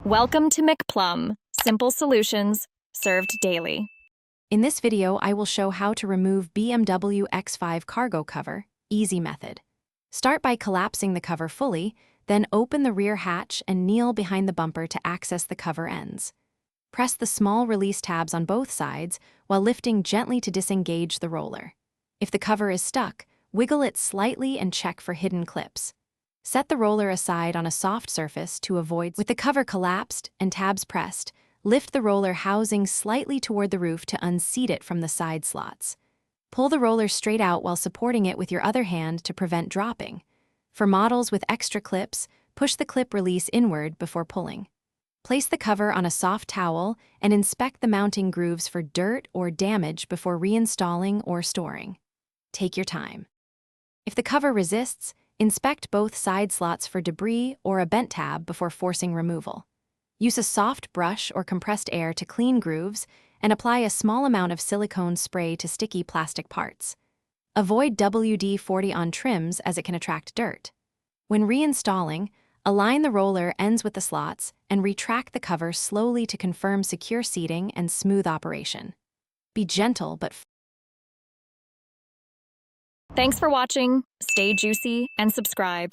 Welcome to McPlum, simple solutions served daily. In this video, I will show how to remove BMW X5 cargo cover, easy method. Start by collapsing the cover fully, then open the rear hatch and kneel behind the bumper to access the cover ends. Press the small release tabs on both sides while lifting gently to disengage the roller. If the cover is stuck, wiggle it slightly and check for hidden clips. Set the roller aside on a soft surface to avoid. With the cover collapsed and tabs pressed, lift the roller housing slightly toward the roof to unseat it from the side slots. Pull the roller straight out while supporting it with your other hand to prevent dropping. For models with extra clips, push the clip release inward before pulling. Place the cover on a soft towel and inspect the mounting grooves for dirt or damage before reinstalling or storing. Take your time. If the cover resists, inspect both side slots for debris or a bent tab before forcing removal. Use a soft brush or compressed air to clean grooves and apply a small amount of silicone spray to sticky plastic parts. Avoid WD-40 on trims as it can attract dirt. When reinstalling, align the roller ends with the slots and retract the cover slowly to confirm secure seating and smooth operation. Be gentle but Thanks for watching. Stay juicy and subscribe.